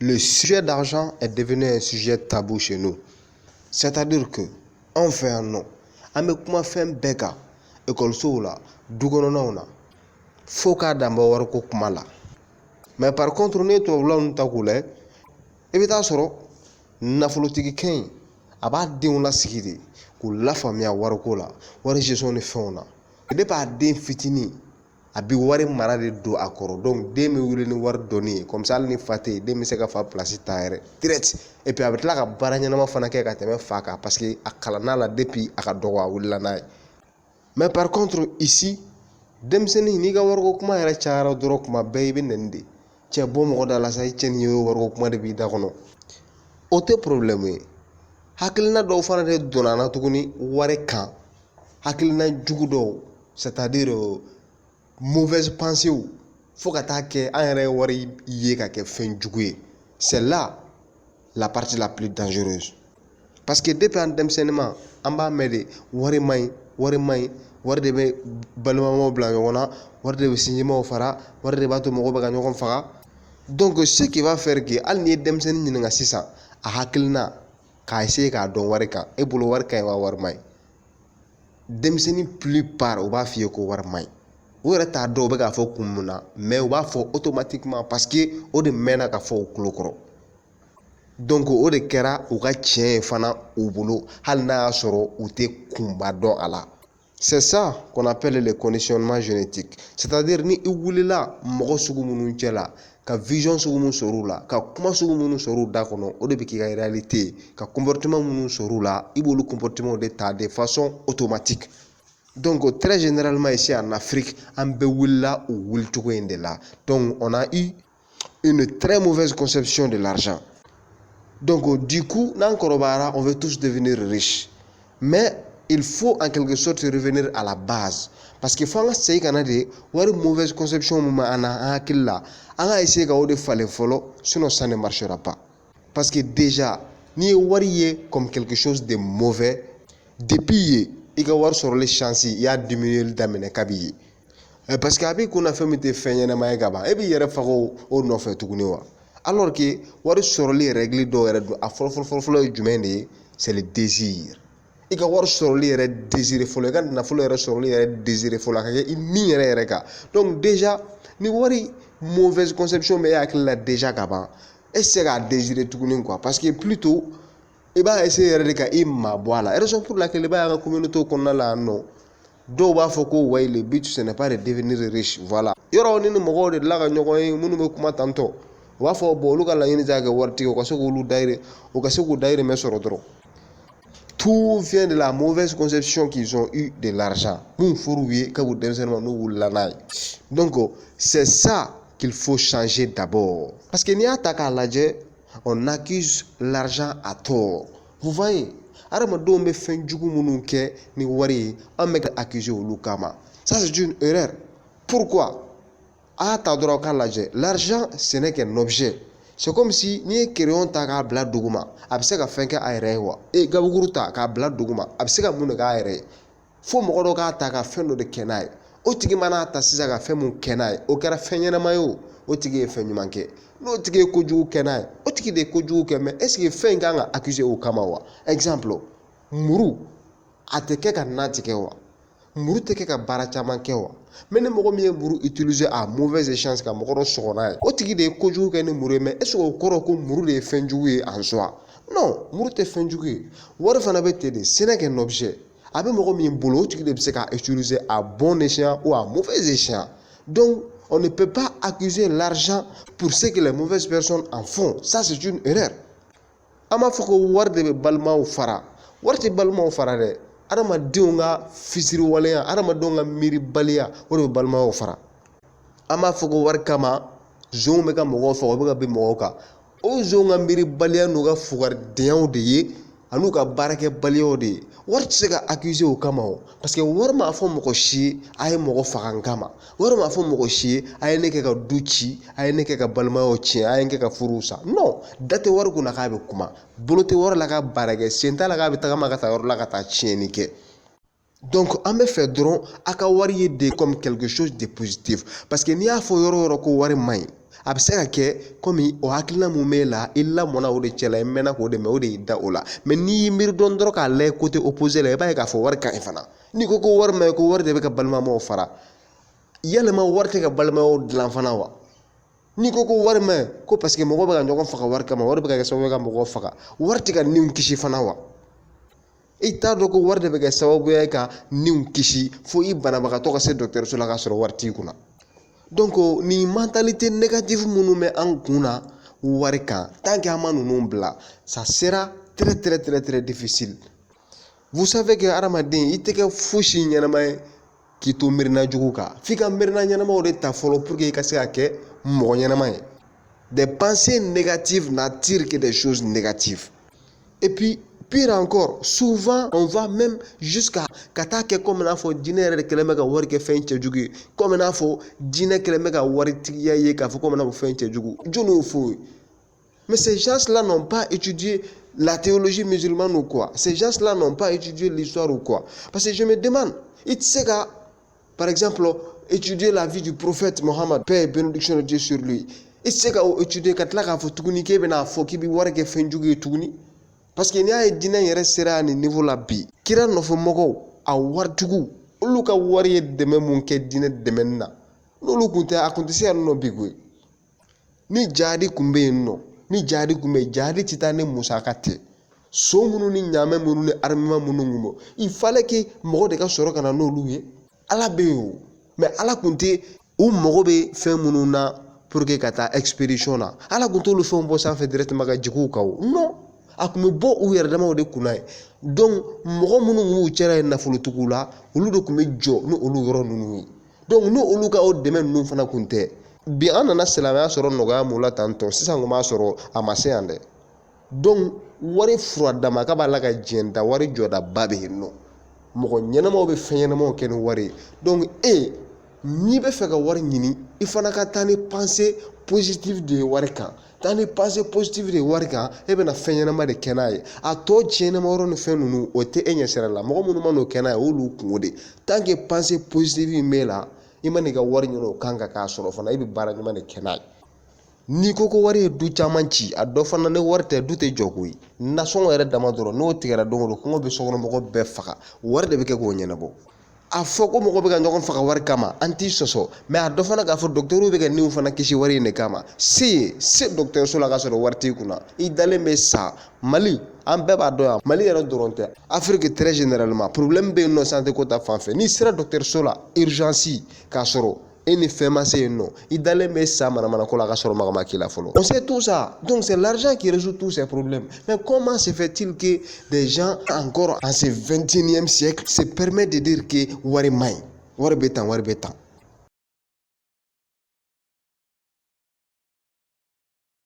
le sujet d'argent est devenu un sujet tabou chez nous. C'est-à-dire que, on fait un nom. An bɛ kuma fɛn bɛɛ kan ekɔlisow la dukɔnɔnaw na fo k'a dan bɔ wariko kuma la. Mais par contre n'i ye tubabula ninnu ta k'u lajɛ i bɛ taa sɔrɔ nafolotigi kɛ in a b'a denw lasigi de k'u lafaamuya wariko la wari gestion ni fɛnw na. Depuis a den fitinin a bɛ wari mara de don a kɔrɔ donc den bɛ wuli ni wari dɔnni ye comme ça hali ni fa tɛ yen den bɛ se ka fa place ta yɛrɛ direct et puis a bɛ tila ka baara ɲɛnama fana kɛ ka tɛmɛ fa kan parce que a kalanna la depuis a ka dɔgɔ a wulila n'a ye. Mais par contre ici denmisɛnnin n'i ka wariko kuma yɛrɛ cayara dɔrɔn kuma bɛɛ i bɛ nɛni de cɛ bɔ mɔgɔ da la sa i cɛ nin ye wariko kuma de b'i da kɔnɔ o tɛ problème ye. Hakilina dɔw fana de donna na tuguni wari kan hakilina jugu dɔw c'est-à-dire mauvaise pensée fo ka taa kɛ an yɛrɛ ye wari ye ka kɛ fɛn jugu ye. C'est là la partie la plus dangereuse parce que depuis an denmisɛnninma an b'a mɛn de wari man ɲi wari de bɛ balimamaw bila ɲɔgɔn na wari de bɛ sinjimaw fara wari de b'a to mɔgɔw bɛ ka ɲɔgɔn faga. Donc ce qui va faire que hali n'i ye denmisɛnnin ɲininka sisan a hakilina k'a essayer k'a dɔn wari kan e bolo wari ka ɲi wa wari man ɲi denmisɛnnin plupart u b'a f'i ye ko wari man ɲi u yɛrɛ t'a dɔn u bɛ k'a fɔ kun mun na mais u b'a fɔ automatiquement parce que o de mɛnna ka fɔ u tulo kɔrɔ. Donc o de kɛra u ka tiɲɛ ye fana u bolo hali n'a y'a sɔrɔ u tɛ kunba dɔn a la. C'est ça qu'on appelle le conditionnement génétique. C'est-à-dire ni i wulila mɔgɔ sugu minnu cɛ la ka vision sugu minnu sɔrɔ u la ka kuma sugu minnu sɔrɔ u da kɔnɔ o de bɛ k'i ka réalité ye ka comportement minnu sɔrɔ u la i b'olu comportement de ta de façon automatique. Donc très généralement ici en Afrique an bɛɛ wulila o wulicogo in de la. Donc on a eu une très mauvaise conception de l'argent. Donc du coup n'an kɔrɔbayara on veut tous devenir riches mais il faut en quelque sorte revenir à la base parce que fo an ka segin ka na de wari mauvaise conception min ma an na an hakili la an ka essayer ka o de falen fɔlɔ sinon ça ne marchera pas. Parce que déjà n'i ye wari ye comme quelque chose de mauvais depuis ye i ka wari sɔrɔli chance i y'a diminuer daminɛ kabi ye parce que a b'i kunna fɛn min tɛ fɛn ɲɛnama ye ka ban e b'i yɛrɛ faga o nɔfɛ tuguni wa. Alors que wari sɔrɔli règle dɔw yɛrɛ don a fɔlɔ ye jumɛn de ye c'est le désir. I ka wari sɔrɔli yɛrɛ désiré fɔlɔ i ka nafolo yɛrɛ sɔrɔli yɛrɛ désiré fɔlɔ a ka kɛ i nin yɛrɛ kan. Donc déjà ni wari mauvaise conception bɛ e hakili la déjà ka ban e tɛ se k'a désiré tuguni quoi parce que plutôt i b'a essayer yɛrɛ de ka i mabɔ a la. Raison pour laquelle i b'a ye an ka communauté kɔnɔna la yan nɔ dɔw b'a fɔ ko ouais le but ce n'est pas de devenir riche voilà. Yɔrɔ ni mɔgɔw de la ka ɲɔgɔn ye minnu bɛ kuma tantɔ u b'a fɔ bon olu ka laɲini tɛ ka kɛ waritigi u ka se k'olu dahirimɛ sɔrɔ dɔrɔn. Tout vient de la mauvaise conception qu'ils ont eu de l'argent. Mun furu ye ka u denmisɛnninma n'u wulila n'a ye. Donc c'est ça qu'il faut changer d'abord. Parce que n'i y'a ta k'a lajɛ on accuse l'argent à tort. Vous voyez hadamadenw bɛ fɛn jugu minnu kɛ ni wari ye an bɛ accuser olu kama. Ça c'est une erreur. Pourquoi? A y'a ta dɔrɔn k'a lajɛ l'argent ce n'est qu'un objet. C'est comme si n'i ye crayon ta k'a bila duguma a bɛ se ka fɛn kɛ a yɛrɛ ye wa gabakuru ta k'a bila duguma a bɛ se ka mun de k'a yɛrɛ ye fo mɔgɔ dɔ k'a ta ka fɛn dɔ de kɛ n'a ye o tigi mana ta sisan ka fɛn mun kɛ n'a ye o kɛra fɛn ɲɛnama ye o tigi ye fɛn ɲuman kɛ n'o tigi ye kojugu kɛ n'a ye o tigi de ye kojugu kɛ mais est-ce que fɛn in kan ka accuser o kama wa. Exemple muru a tɛ kɛ ka na tigɛ wa muru tɛ kɛ ka baara caman kɛ wa mais ni mɔgɔ min ye muru utiliser à mauvaise chance ka mɔgɔ dɔ sɔgɔ n'a ye o tigi de ye kojugu kɛ ni muru ye mais est-ce que o kɔrɔ ko muru de ye fɛn jugu ye en soi non muru tɛ fɛn jugu ye wari fana bɛ ten de ce n'est qu'un objet a bɛ mɔgɔ min bolo o tigi de bɛ se ka utiliser à bon escient ou à mauvais escient. Donc on ne peut pas accuser l'argent pour ce que les mauvaises personnes en font. Ça c'est une erreur. An b'a fɔ ko wari de bɛ balimaw fara wari tɛ balimaw fara dɛ adamadenw ka fitiriwaleya adamadenw ka miiribaliya o de bɛ balimaw fara. An b'a fɔ ko wari kama zonw bɛ ka mɔgɔw faga o bɛ ka bin mɔgɔw kan o zonw ka miiribaliya n'u ka fugaridenyaw de ye an'u ka baarakɛbaliyaw de ye wari tɛ se ka accuser o kama o parce que wari m'a fɔ mɔgɔ si ye a ye mɔgɔ faga n kama wari m'a fɔ mɔgɔ si ye a ye ne kɛ ka du ci a ye ne kɛ ka balimayaw tiɲɛ a ye n kɛ ka furuw sa non da tɛ wari kunna k'a bɛ kuma bolo tɛ wari la k'a baara kɛ sen t'a la k'a bɛ tagama ka taa yɔrɔ la ka taa tiɲɛni kɛ. Donc an bɛ fɛ dɔrɔn a ka wari ye de comme quelque chose de positif parce que n'i y'a fɔ yɔrɔ o yɔrɔ ko wari man ɲi a bɛ se ka kɛ komi o hakilina mun b'e la i lamɔna o de cɛ la i mɛnna k'o de mɛn o de y'i da o la mɛ n'i y'i miiri dɔn dɔrɔn k'a lajɛ côté opposé la i b'a ye k'a fɔ wari ka ɲi fana n'i ko ko wari ma ɲi ko wari de bɛ ka balimamaw fara yalima wari tɛ ka balimayaw dilan fana wa n'i ko ko wari ma ɲi ko parce que mɔgɔw bɛ ka ɲɔgɔn faga wari kama wari bɛ ka kɛ sababu ye ka mɔgɔw faga wari tɛ ka niw kisi fana wa i t'a dɔn ko wari de bɛ kɛ sababuya ye ka niw kisi fo i banabagatɔ ka se dɔgɔtɔrɔso la k'a sɔrɔ wari t'i kunna donc nin mentalité négative minnu bɛ an kun na wari kan tant que an ma ninnu bila ça sera très très très très difficile. Vous savez que hadamaden i tɛ kɛ fosi ɲɛnama ye k'i to miirina jugu kan f'i ka miirina ɲɛnamaw de ta fɔlɔ pour que i ka se ka kɛ mɔgɔ ɲɛnama ye. Des pensées négatives n'attirent que des choses négatives. Et puis pire encore, souvent on va même jusqu'à ka taa kɛ comme n'a fɔ jinɛ yɛrɛ de kɛlen bɛ ka wari kɛ fɛn cɛjugu ye comme n'a fɔ jinɛ kɛlen bɛ ka waritigiya ye k'a fɔ comme n'a fɔ fɛn cɛjugu jɔn y'o fɔ ye. Mais ces gens-là n'ont pas étudié la théologie musulmane ou quoi. Ces gens-là n'ont pas étudié l'histoire ou quoi. Parce que je me demande, il sait qu'à, par exemple, étudier la vie du prophète Mohammed, paix et bénédiction de Dieu sur lui. Il sait qu'à étudier quand là, faut tout niquer, ben à faut qu'il y ait des fins de tout ni. Parce qu'il y a des dîners qui restent à un niveau là bi. Qui rend nos familles à voir tout. Au lieu qu'à voir des demain mon quai dîner demain na. Nous le comptons à compter à nos bigouilles. Ni jadi kumbe no. Ni jadi kumbe jadi titane musakate. So munu ni nyame munu ni armement munu ngumo. Il fallait que mɔgɔ de ka sɔrɔ kana n'olu ye. Ala bɛ yen o. Mais ala kun tɛ u mago bɛ fɛn minnu na pour que ka taa expédition na. Ala kun t'olu fɛnw bɔ sanfɛ directement ka jigin u kan o. Non. A kun bɛ bɔ u yɛrɛ damaw de kunna ye. Donc mɔgɔ minnu kun b'u cɛla ye nafolotigiw la olu de kun bɛ jɔ ni olu yɔrɔ ninnu ye. Donc ni olu ka o dɛmɛ ninnu fana kun tɛ. Bi an nana silamɛya sɔrɔ nɔgɔya mun la tantɔ sisan ko m'a sɔrɔ a ma se yan dɛ. Donc wari fura dama k'a b'a la ka diɲɛ da wari jɔdaba bɛ yen nɔ. Mɔgɔ ɲɛnamaw bɛ fɛn ɲɛnamaw kɛ ni wari ye. Donc n'i bɛ fɛ ka wari ɲini i fana ka taa ni pensée positive de ye wari kan. Taa ni pensée positive de ye wari kan e bɛna fɛn ɲɛnama de kɛ n'a ye. A tɔ tiɲɛnama yɔrɔ ni fɛn ninnu o tɛ e ɲɛ sira la. Mɔgɔ minnu ma n'o kɛ n'a ye olu kungo de. Tant que pensée positive in b'e la i ma n'i ka wari ɲini o kan ka k'a sɔrɔ fana i bɛ baara ɲuman de kɛ n'a ye. N'i ko ko wari ye du caman ci a dɔ fana ni wari tɛ du tɛ jɔ koyi. Nasɔngɔ yɛrɛ dama dɔrɔn n'o tigɛra don o don kɔngɔ bɛ sokɔnɔmɔgɔw bɛɛ faga wari de bɛ kɛ k'o ɲɛnabɔ. A fɔ ko mɔgɔ bɛ ka ɲɔgɔn faga wari kama an t'i sɔsɔ mais a dɔ fana k'a fɔ docteur bɛ ka niw fana kisi wari in de kama se docteurso la k'a sɔrɔ wari t'i kunna i dalen bɛ sa Mali an bɛɛ b'a dɔn yan Mali yɛrɛ dɔrɔn tɛ Afrique très généralement problème bɛ yen nɔ santé ko ta fan fɛ n'i sera docteurso la urgence k'a sɔrɔ e ni fɛn ma se yen nɔ i dalen bɛ sa manamana ko la k'a sɔrɔ maga ma k'i la fɔlɔ. On sait tout ça donc c'est l'argent qui résout tous ces problèmes mais comment se fait-il que des gens encore en ce 21e siècle se permettent de dire que wari man ɲi wari bɛ tan wari bɛ tan.